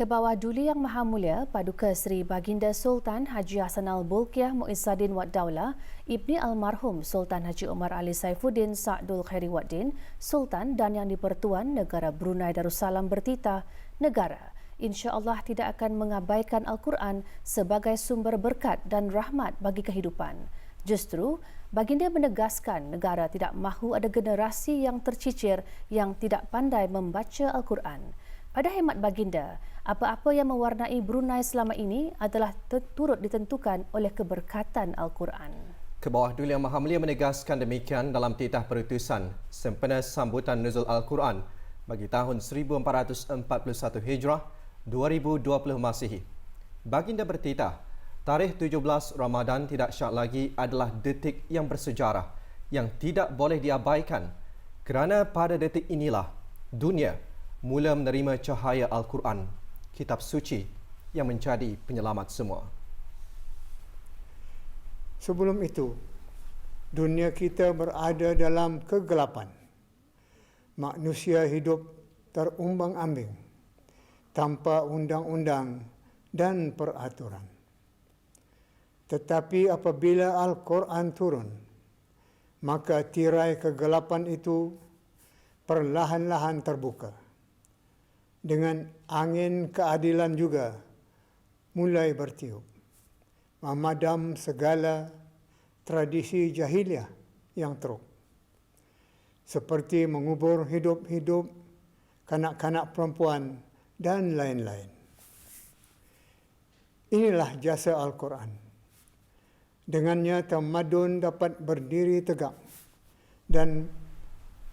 Kebawah Duli Yang Maha Mulia Paduka Seri Baginda Sultan Haji Hassanal Bolkiah Muizzaddin Wad Daulah Ibni Almarhum Sultan Haji Omar Ali Saifuddin Sa'dul Khairi Waddin Sultan dan Yang di-Pertuan Negara Brunei Darussalam bertitah, negara insya-Allah tidak akan mengabaikan Al-Quran sebagai sumber berkat dan rahmat bagi kehidupan. Justru, Baginda menegaskan negara tidak mahu ada generasi yang tercicir yang tidak pandai membaca Al-Quran. Pada hemat Baginda, apa-apa yang mewarnai Brunei selama ini adalah turut ditentukan oleh keberkatan Al-Quran. Kebawah Duli Yang Maha Mulia menegaskan demikian dalam titah perutusan sempena sambutan Nuzul Al-Quran bagi tahun 1441 Hijrah 2020 Masihi. Baginda bertitah, tarikh 17 Ramadan tidak syak lagi adalah detik yang bersejarah yang tidak boleh diabaikan kerana pada detik inilah dunia mula menerima cahaya Al-Quran, kitab suci yang menjadi penyelamat semua. Sebelum itu, dunia kita berada dalam kegelapan. Manusia hidup terumbang-ambing tanpa undang-undang dan peraturan. Tetapi apabila Al-Quran turun, maka tirai kegelapan itu perlahan-lahan terbuka. Dengan angin keadilan juga mulai bertiup, memadam segala tradisi jahiliah yang teruk, seperti mengubur hidup-hidup kanak-kanak perempuan dan lain-lain. Inilah jasa Al-Quran. Dengannya tamadun dapat berdiri tegak dan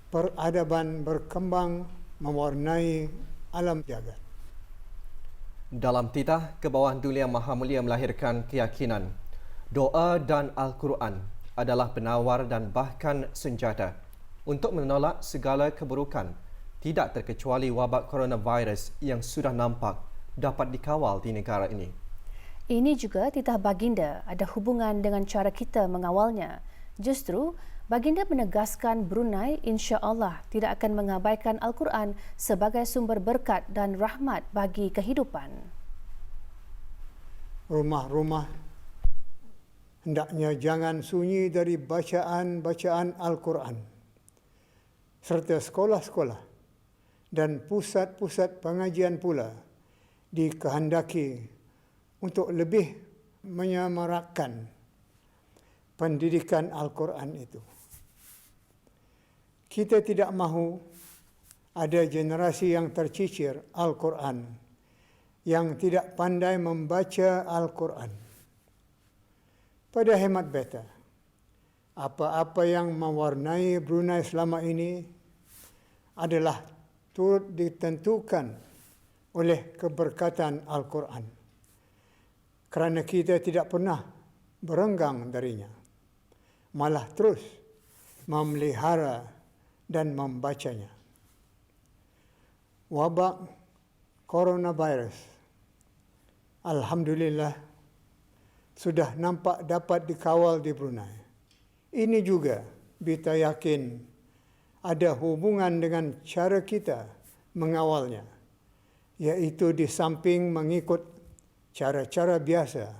peradaban berkembang mewarnai alam jagat. Dalam titah, Kebawah Duli Yang Maha Mulia melahirkan keyakinan doa dan Al-Quran adalah penawar dan bahkan senjata untuk menolak segala keburukan, tidak terkecuali wabak coronavirus yang sudah nampak dapat dikawal di negara ini. Ini juga titah Baginda ada hubungan dengan cara kita mengawalnya. Justru, Baginda menegaskan Brunei insya-Allah tidak akan mengabaikan Al-Quran sebagai sumber berkat dan rahmat bagi kehidupan. Rumah-rumah hendaknya jangan sunyi dari bacaan-bacaan Al-Quran, serta sekolah-sekolah dan pusat-pusat pengajian pula dikehendaki untuk lebih menyemarakkan pendidikan Al-Quran itu. Kita tidak mahu ada generasi yang tercicir Al-Quran yang tidak pandai membaca Al-Quran. Pada hemat beta, apa-apa yang mewarnai Brunei selama ini adalah turut ditentukan oleh keberkatan Al-Quran, kerana kita tidak pernah berenggang darinya, malah terus memelihara dan membacanya. Wabak coronavirus, alhamdulillah, sudah nampak dapat dikawal di Brunei. Ini juga beta yakin ada hubungan dengan cara kita mengawalnya, iaitu di samping mengikut cara-cara biasa,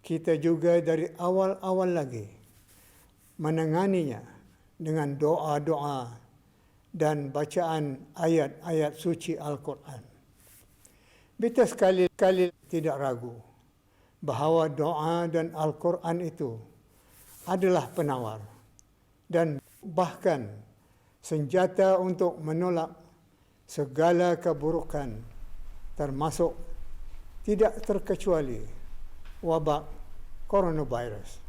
kita juga dari awal-awal lagi menanganinya dengan doa-doa dan bacaan ayat-ayat suci Al-Quran. Beta sekali-kali tidak ragu bahawa doa dan Al-Quran itu adalah penawar dan bahkan senjata untuk menolak segala keburukan, termasuk tidak terkecuali wabak coronavirus.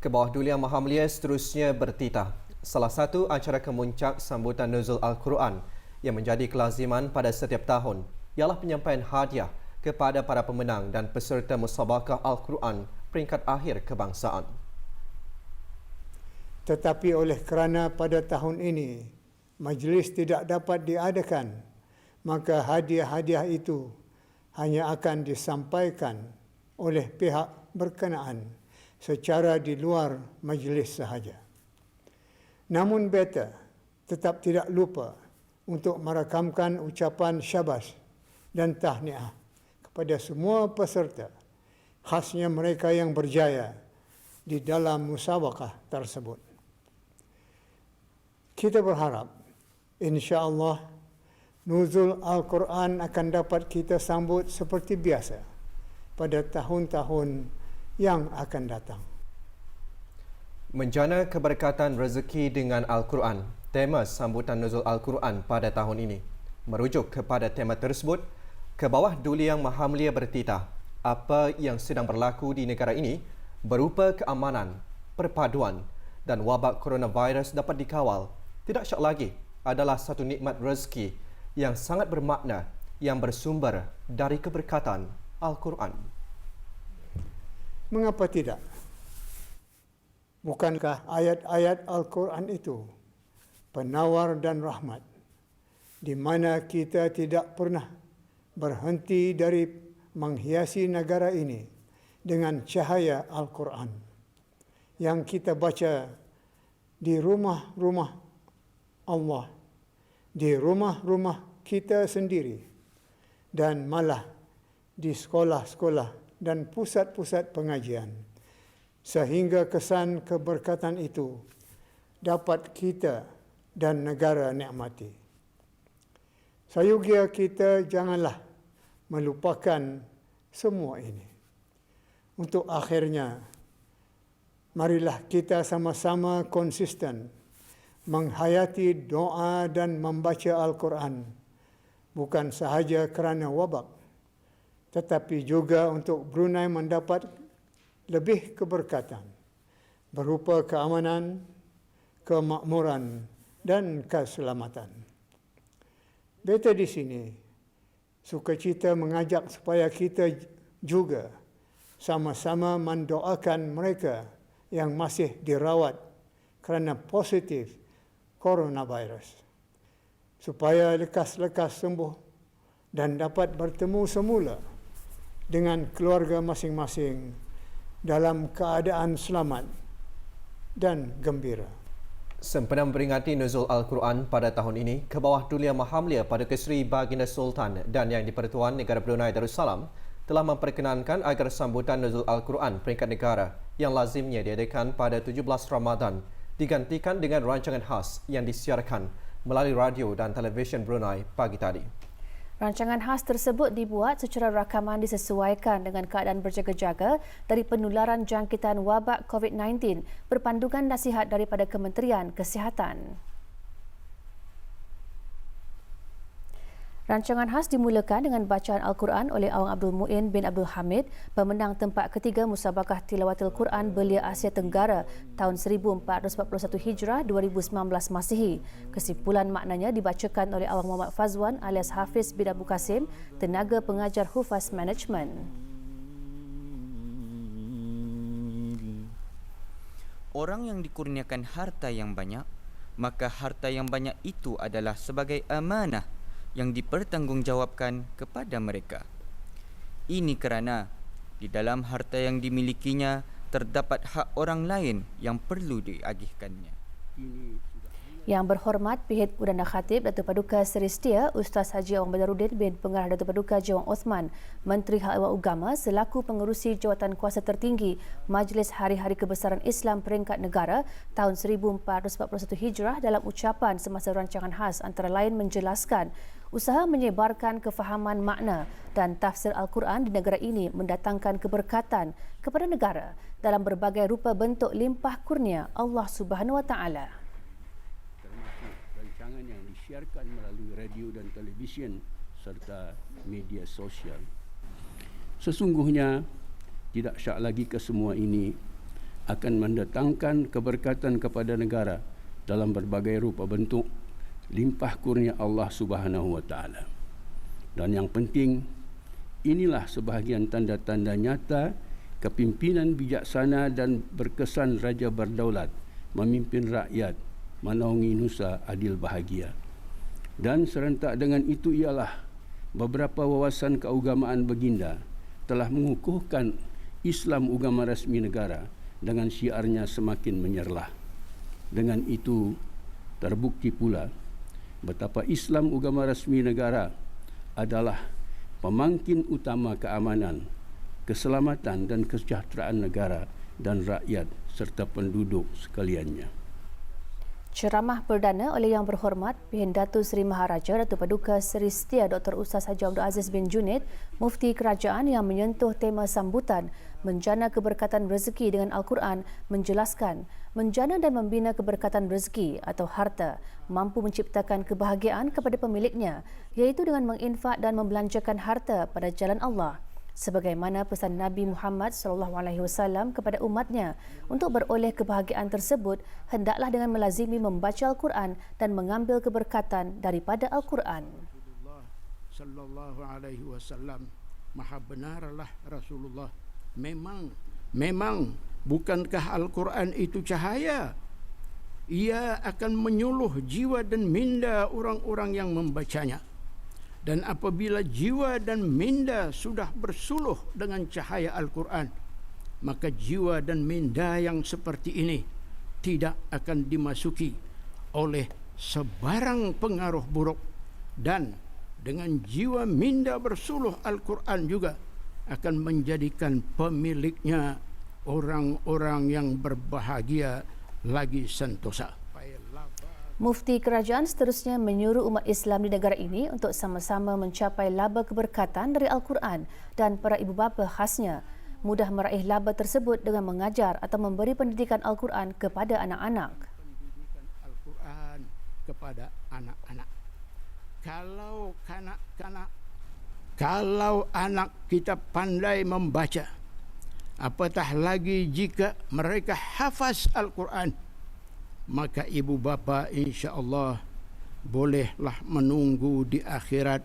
Kebawah Duli Yang Maha Mulia seterusnya bertitah, salah satu acara kemuncak sambutan Nuzul Al-Quran yang menjadi kelaziman pada setiap tahun ialah penyampaian hadiah kepada para pemenang dan peserta musabaqah Al-Quran peringkat akhir kebangsaan. Tetapi oleh kerana pada tahun ini majlis tidak dapat diadakan, maka hadiah-hadiah itu hanya akan disampaikan oleh pihak berkenaan secara di luar majlis sahaja. Namun beta tetap tidak lupa untuk merakamkan ucapan syabas dan tahniah kepada semua peserta, khasnya mereka yang berjaya di dalam musabaqah tersebut. Kita berharap, insya-Allah, nuzul Al-Quran akan dapat kita sambut seperti biasa pada tahun-tahun yang akan datang. Menjana keberkatan rezeki dengan Al-Quran, tema sambutan nuzul Al-Quran pada tahun ini. Merujuk kepada tema tersebut, ke bawah Duli Yang Maha Mulia bertitah, apa yang sedang berlaku di negara ini berupa keamanan, perpaduan dan wabak coronavirus dapat dikawal. Tidak syak lagi adalah satu nikmat rezeki yang sangat bermakna yang bersumber dari keberkatan Al-Quran. Mengapa tidak? Bukankah ayat-ayat Al-Quran itu penawar dan rahmat, di mana kita tidak pernah berhenti dari menghiasi negara ini dengan cahaya Al-Quran yang kita baca di rumah-rumah Allah, di rumah-rumah kita sendiri, dan malah di sekolah-sekolah dan pusat-pusat pengajian, sehingga kesan keberkatan itu dapat kita dan negara nikmati. Sayugia kita janganlah melupakan semua ini. Untuk akhirnya, marilah kita sama-sama konsisten menghayati doa dan membaca Al-Quran, bukan sahaja kerana wabak, tetapi juga untuk Brunei mendapat lebih keberkatan berupa keamanan, kemakmuran dan keselamatan. Beta di sini sukacita mengajak supaya kita juga sama-sama mendoakan mereka yang masih dirawat kerana positif coronavirus, supaya lekas-lekas sembuh dan dapat bertemu semula dengan keluarga masing-masing dalam keadaan selamat dan gembira. Sempena memperingati nuzul Al-Quran pada tahun ini, ke bawah Duli Yang Maha Mulia Paduka Seri Baginda Sultan dan Yang di-Pertuan Negara Brunei Darussalam telah memperkenankan agar sambutan nuzul Al-Quran peringkat negara yang lazimnya diadakan pada 17 Ramadan digantikan dengan rancangan khas yang disiarkan melalui radio dan televisyen Brunei pagi tadi. Rancangan khas tersebut dibuat secara rakaman disesuaikan dengan keadaan berjaga-jaga dari penularan jangkitan wabak COVID-19 berpandukan nasihat daripada Kementerian Kesihatan. Rancangan khas dimulakan dengan bacaan Al-Quran oleh Awang Abdul Muin bin Abdul Hamid, pemenang tempat ketiga Musabaqah Tilawatil Quran Belia Asia Tenggara tahun 1441 Hijrah 2019 Masihi. Kesimpulan maknanya dibacakan oleh Awang Muhammad Fazwan alias Hafiz bin Abu Kasim, tenaga pengajar Hufaz Management. Orang yang dikurniakan harta yang banyak, maka harta yang banyak itu adalah sebagai amanah yang dipertanggungjawabkan kepada mereka. Ini kerana di dalam harta yang dimilikinya terdapat hak orang lain yang perlu diagihkannya. Yang berhormat Pihit Perdana Khatib Datuk Paduka Seri Setia Ustaz Haji Awang Badarudin bin Pengarah Datuk Paduka Jawang Osman, Menteri Hak Ehwal Agama selaku pengerusi jawatan kuasa tertinggi Majlis Hari-Hari Kebesaran Islam Peringkat Negara tahun 1441 Hijrah dalam ucapan semasa rancangan khas antara lain menjelaskan usaha menyebarkan kefahaman makna dan tafsir Al-Quran di negara ini mendatangkan keberkatan kepada negara dalam berbagai rupa bentuk limpah kurnia Allah Subhanahu Wa Taala. Rancangan yang disiarkan melalui radio dan televisyen serta media sosial. Sesungguhnya tidak syak lagi kesemua ini akan mendatangkan keberkatan kepada negara dalam berbagai rupa bentuk limpah kurnia Allah Subhanahu Wa Taala. Dan yang penting, inilah sebahagian tanda-tanda nyata kepimpinan bijaksana dan berkesan Raja Berdaulat memimpin rakyat menaungi nusa adil bahagia. Dan serentak dengan itu ialah beberapa wawasan keagamaan baginda telah mengukuhkan Islam agama rasmi negara dengan syiarnya semakin menyerlah. Dengan itu terbukti pula betapa Islam agama rasmi negara adalah pemangkin utama keamanan, keselamatan dan kesejahteraan negara dan rakyat serta penduduk sekaliannya. Ceramah perdana oleh Yang Berhormat P.N. Datuk Seri Maharaja Datuk Paduka Seri Setia Dr. Ustaz Haji Abdul Aziz bin Junaid, Mufti Kerajaan yang menyentuh tema sambutan menjana keberkatan rezeki dengan Al-Quran, menjelaskan menjana dan membina keberkatan rezeki atau harta mampu menciptakan kebahagiaan kepada pemiliknya, iaitu dengan menginfak dan membelanjakan harta pada jalan Allah. Sebagaimana pesan Nabi Muhammad SAW kepada umatnya, untuk beroleh kebahagiaan tersebut hendaklah dengan melazimi membaca Al-Quran dan mengambil keberkatan daripada Al-Quran. Rasulullah sallallahu alaihi wasallam, maha benarlah Rasulullah. Memang bukankah Al-Quran itu cahaya? Ia akan menyuluh jiwa dan minda orang-orang yang membacanya. Dan apabila jiwa dan minda sudah bersuluh dengan cahaya Al-Quran, maka jiwa dan minda yang seperti ini tidak akan dimasuki oleh sebarang pengaruh buruk. Dan dengan jiwa minda bersuluh Al-Quran juga akan menjadikan pemiliknya orang-orang yang berbahagia lagi sentosa. Mufti Kerajaan seterusnya menyuruh umat Islam di negara ini untuk sama-sama mencapai laba keberkatan dari Al-Quran dan para ibu bapa khasnya mudah meraih laba tersebut dengan mengajar atau memberi pendidikan Al-Quran kepada anak-anak. Pendidikan Al-Quran kepada anak-anak. Kalau anak kita pandai membaca, apatah lagi jika mereka hafaz Al-Quran, maka ibu bapa insya-Allah bolehlah menunggu di akhirat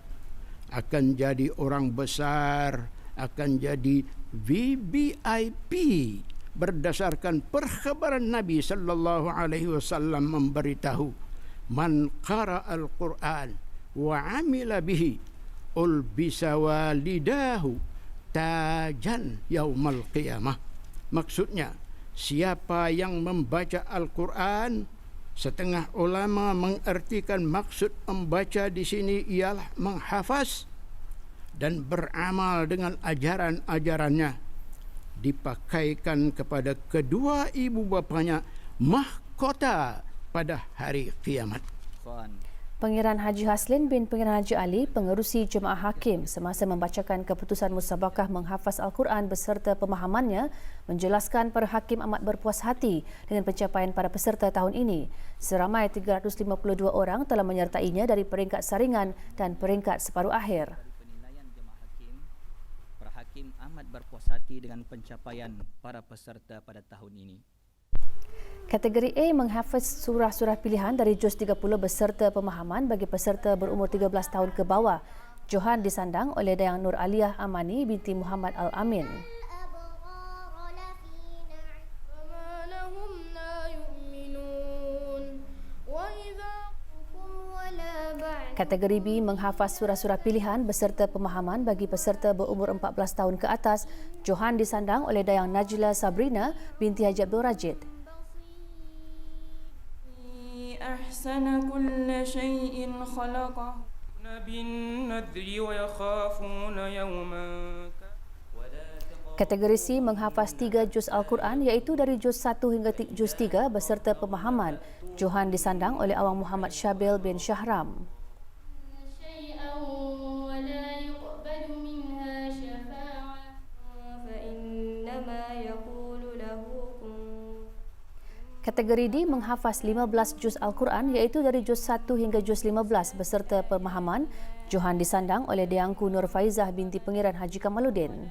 akan jadi orang besar, akan jadi VVIP berdasarkan perkhabaran Nabi sallallahu alaihi wasallam memberitahu, man qara al-Quran wa amila bihi ulbisa walidahu tajan yaumal qiyamah. Maksudnya, siapa yang membaca Al-Quran, setengah ulama mengartikan maksud membaca di sini ialah menghafaz dan beramal dengan ajaran-ajarannya, dipakaikan kepada kedua ibu bapanya mahkota pada hari kiamat. Pangeran Haji Haslin bin Pangeran Haji Ali, pengerusi Jemaah Hakim, semasa membacakan keputusan musabakah menghafaz Al-Quran beserta pemahamannya, menjelaskan para hakim amat berpuas hati dengan pencapaian para peserta tahun ini. Seramai 352 orang telah menyertainya dari peringkat saringan dan peringkat separuh akhir. Penilaian Jemaah Hakim, para hakim amat berpuas hati dengan pencapaian para peserta pada tahun ini. Kategori A menghafaz surah-surah pilihan dari juz 30 beserta pemahaman bagi peserta berumur 13 tahun ke bawah. Johan disandang oleh Dayang Nur Aliyah Amani binti Muhammad Al-Amin. Kategori B menghafaz surah-surah pilihan beserta pemahaman bagi peserta berumur 14 tahun ke atas. Johan disandang oleh Dayang Najla Sabrina binti Haji Abdul Rajid. أحسن كل شيء خلقه بالنذر ويخافون يوما. Kategori C menghafaz 3 juz Al-Quran iaitu dari juz 1 hingga juz 3 beserta pemahaman. Johan disandang oleh Awang Muhammad Syabil bin Syahram. Kategori D menghafaz 15 juz Al-Quran iaitu dari juz 1 hingga juz 15 beserta pemahaman. Johan disandang oleh Dayangku Nur Faizah binti Pangeran Haji Kamaluddin.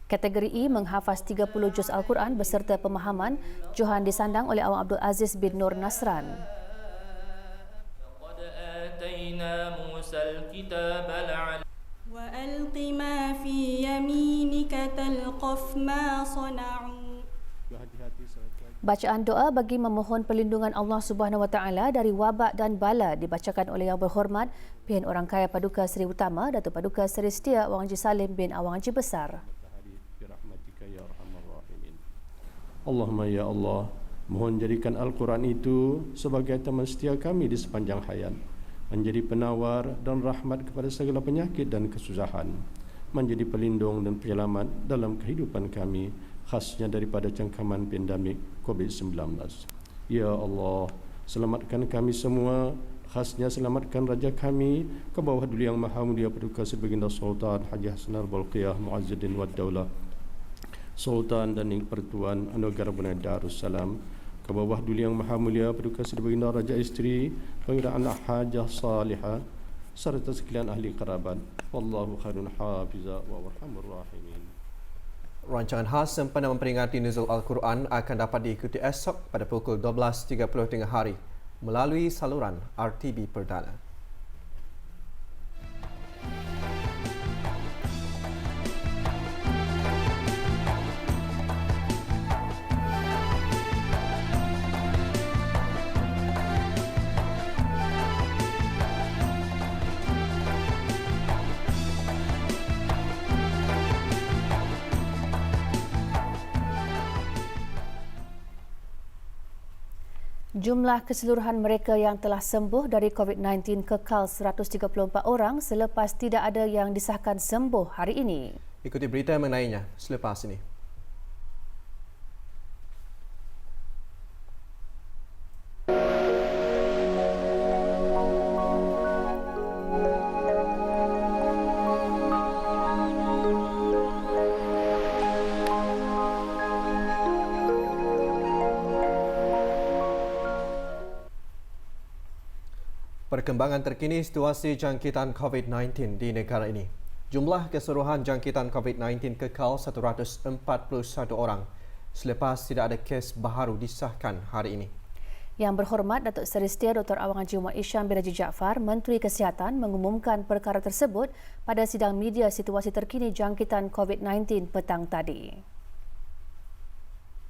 Kategori E menghafaz 30 juz Al-Quran beserta pemahaman. Johan disandang oleh Awang Abdul Aziz bin Nur Nasran. وألق ما في يمينك تلقف ما صنعوا. Bacaan doa bagi memohon perlindungan Allah Subhanahu Wa Taala dari wabak dan bala dibacakan oleh Yang Berhormat P.N. Orang Kaya Paduka Seri Utama Datuk Paduka Seri Setia Wang Haji Salim bin Awang Haji Besar. Allahumma ya Allah, mohon jadikan Al-Quran itu sebagai teman setia kami di sepanjang hayat, menjadi penawar dan rahmat kepada segala penyakit dan kesusahan, menjadi pelindung dan penyelamat dalam kehidupan kami, khasnya daripada cengkaman pandemik COVID-19. Ya Allah, selamatkan kami semua, khasnya selamatkan Raja kami, ke bawah Duli Yang Maha Mulia Paduka Sri Baginda Sultan Haji Hasanal Bolkiah Mu'izzuddin Wad Daulah, Sultan dan Ing Pertuan Anugerah Brunei Darussalam, ke bawah Duli Yang Maha Mulia Paduka Sri Baginda Raja Isteri Baginda Anak Hajah Salihah, serta sekalian ahli kerabat. Wallahu khairun hafiza wa warhamur rahimin. Rancangan khas sempena memperingati Nuzul Al-Quran akan dapat diikuti esok pada pukul 12.30 tengah hari melalui saluran RTB Perdana. Jumlah keseluruhan mereka yang telah sembuh dari COVID-19 kekal 134 orang selepas tidak ada yang disahkan sembuh hari ini. Ikuti berita mengenainya selepas ini. Perkembangan terkini situasi jangkitan COVID-19 di negara ini. Jumlah keseluruhan jangkitan COVID-19 kekal 141 orang selepas tidak ada kes baharu disahkan hari ini. Yang berhormat Datuk Seri Setia Dr. Awang Haji Umar Isham bin Raji Jaafar, Menteri Kesihatan mengumumkan perkara tersebut pada sidang media situasi terkini jangkitan COVID-19 petang tadi.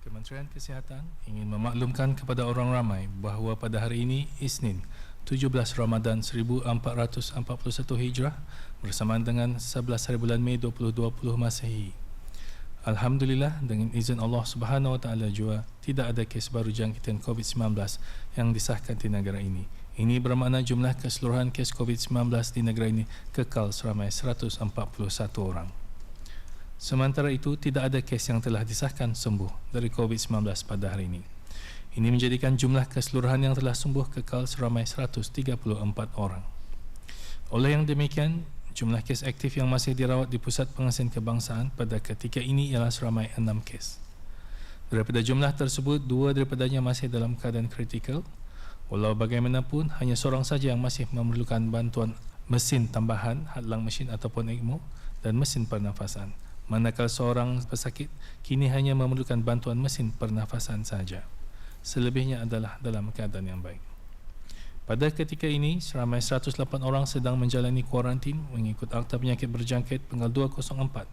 Kementerian Kesihatan ingin memaklumkan kepada orang ramai bahawa pada hari ini, Isnin, 17 Ramadan 1441 Hijrah bersamaan dengan 11 hari bulan Mei 2020 Masehi. Alhamdulillah, dengan izin Allah Subhanahu Wa Taala jua tidak ada kes baru jangkitan COVID-19 yang disahkan di negara ini. Ini bermakna jumlah keseluruhan kes COVID-19 di negara ini kekal seramai 141 orang. Sementara itu, tidak ada kes yang telah disahkan sembuh dari COVID-19 pada hari ini. Ini menjadikan jumlah keseluruhan yang telah sembuh kekal seramai 134 orang. Oleh yang demikian, jumlah kes aktif yang masih dirawat di Pusat Pengasihan Kebangsaan pada ketika ini ialah seramai 6 kes. Daripada jumlah tersebut, 2 daripadanya masih dalam keadaan kritikal. Walau bagaimanapun, hanya seorang saja yang masih memerlukan bantuan mesin tambahan, hadlang mesin ataupun ECMO dan mesin pernafasan. Manakala seorang pesakit kini hanya memerlukan bantuan mesin pernafasan saja. Selebihnya adalah dalam keadaan yang baik. Pada ketika ini, seramai 108 orang sedang menjalani kuarantin mengikut Akta Penyakit Berjangkit Penggal 204.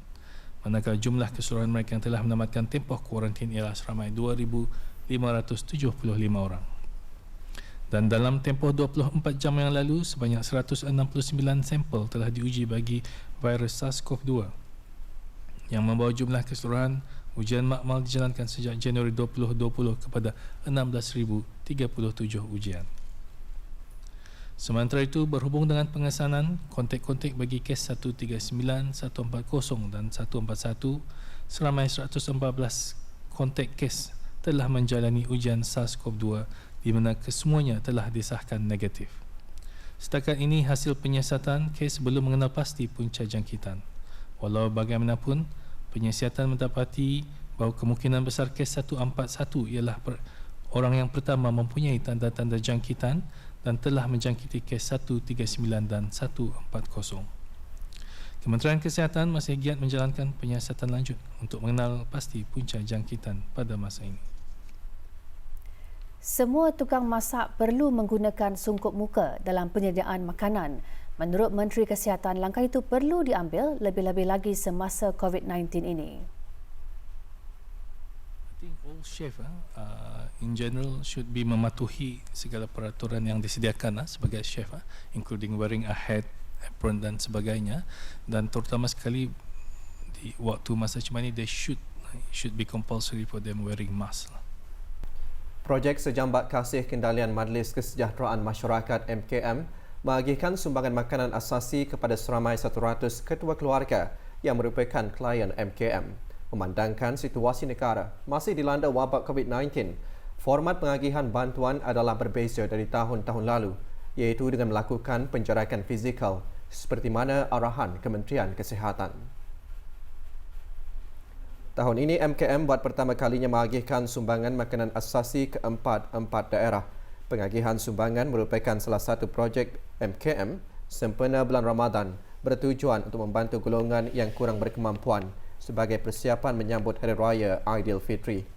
Manakala jumlah keseluruhan mereka yang telah menamatkan tempoh kuarantin ialah seramai 2,575 orang. Dan dalam tempoh 24 jam yang lalu, sebanyak 169 sampel telah diuji bagi virus SARS-CoV-2 yang membawa jumlah keseluruhan ujian makmal dijalankan sejak Januari 2020 kepada 16,037 ujian. Sementara itu, berhubung dengan pengesanan kontak-kontak bagi kes 139, 140 dan 141, seramai 114 kontak kes telah menjalani ujian SARS-CoV-2 di mana kesemuanya telah disahkan negatif. Setakat ini, hasil penyiasatan kes belum mengenal pasti punca jangkitan. Walau bagaimanapun, penyiasatan mendapati bahawa kemungkinan besar kes 141 ialah orang yang pertama mempunyai tanda-tanda jangkitan dan telah menjangkiti kes 139 dan 140. Kementerian Kesihatan masih giat menjalankan penyiasatan lanjut untuk mengenal pasti punca jangkitan pada masa ini. Semua tukang masak perlu menggunakan sungkup muka dalam penyediaan makanan. Menurut Menteri Kesihatan, langkah itu perlu diambil lebih-lebih lagi semasa COVID-19 ini. I think all chef in general should be mematuhi segala peraturan yang disediakan sebagai chef, including wearing a hat, apron dan sebagainya. Dan terutama sekali di waktu masa macam ini, they should it should be compulsory for them wearing mask. Projek Sejambat Kasih Kendalian Majlis Kesejahteraan Masyarakat MKM mengagihkan sumbangan makanan asasi kepada seramai 100 ketua keluarga yang merupakan klien MKM. Memandangkan situasi negara masih dilanda wabak COVID-19, format pengagihan bantuan adalah berbeza dari tahun-tahun lalu, iaitu dengan melakukan penjarakan fizikal seperti mana arahan Kementerian Kesihatan. Tahun ini MKM buat pertama kalinya mengagihkan sumbangan makanan asasi ke empat daerah. Pengagihan sumbangan merupakan salah satu projek MKM sempena bulan Ramadan bertujuan untuk membantu golongan yang kurang berkemampuan sebagai persiapan menyambut Hari Raya Aidilfitri.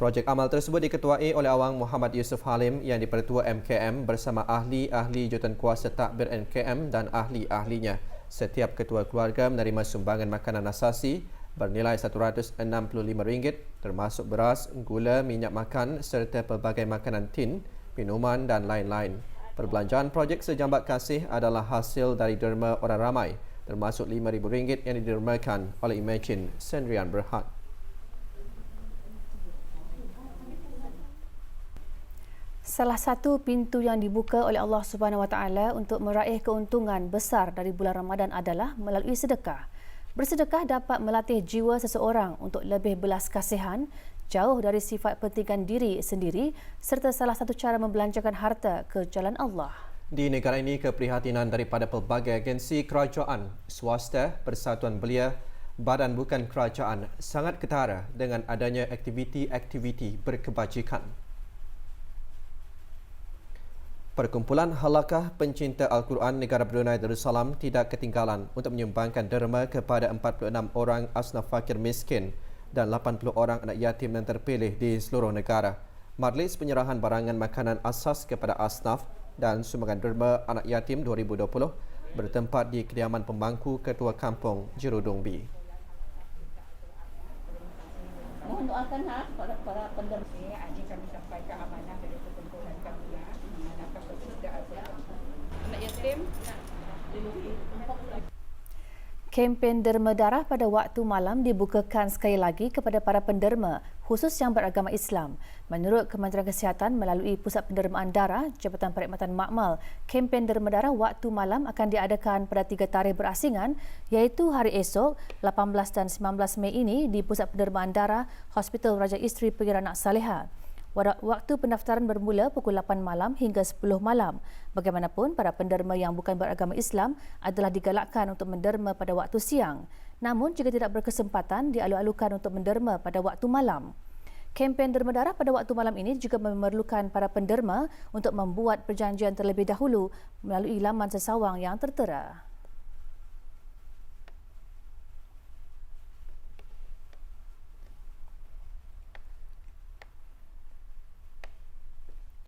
Projek amal tersebut diketuai oleh Awang Muhammad Yusuf Halim yang dipertua MKM bersama ahli-ahli jurukuasa takbir MKM dan ahli-ahlinya. Setiap ketua keluarga menerima sumbangan makanan asasi bernilai RM165 termasuk beras, gula, minyak makan serta pelbagai makanan tin, minuman dan lain-lain. Perbelanjaan projek Sejambat Kasih adalah hasil dari derma orang ramai termasuk RM5,000 yang didermakan oleh Imagine Sendirian Berhad. Salah satu pintu yang dibuka oleh Allah Subhanahu Wa Taala untuk meraih keuntungan besar dari bulan Ramadan adalah melalui sedekah. Bersedekah dapat melatih jiwa seseorang untuk lebih belas kasihan, jauh dari sifat pentingkan diri sendiri serta salah satu cara membelanjakan harta ke jalan Allah. Di negara ini, keprihatinan daripada pelbagai agensi kerajaan, swasta, persatuan belia, badan bukan kerajaan sangat ketara dengan adanya aktiviti-aktiviti berkebajikan. Perkumpulan Halakah Pencinta Al-Quran Negara Brunei Darussalam tidak ketinggalan untuk menyumbangkan derma kepada 46 orang asnaf fakir miskin dan 80 orang anak yatim yang terpilih di seluruh negara. Majlis penyerahan barangan makanan asas kepada asnaf dan sumbangan derma anak yatim 2020 bertempat di kediaman pemangku Ketua Kampung Jerudong B. Mohon doakan para penderma. Ini kami sampaikan amanah dari perkumpulan kami mengenalkan persaudaraan anak yatim. Kempen derma darah pada waktu malam dibukakan sekali lagi kepada para penderma khusus yang beragama Islam. Menurut Kementerian Kesihatan melalui Pusat Pendermaan Darah Jabatan Perkhidmatan Makmal, kempen derma darah waktu malam akan diadakan pada 3 tarikh berasingan iaitu hari esok 18 dan 19 Mei ini di Pusat Pendermaan Darah Hospital Raja Isteri Pengira Nak Saleha. Waktu pendaftaran bermula pukul 8 malam hingga 10 malam. Bagaimanapun, para penderma yang bukan beragama Islam adalah digalakkan untuk menderma pada waktu siang. Namun, jika tidak berkesempatan, dialu-alukan untuk menderma pada waktu malam. Kempen derma darah pada waktu malam ini juga memerlukan para penderma untuk membuat perjanjian terlebih dahulu melalui laman sesawang yang tertera.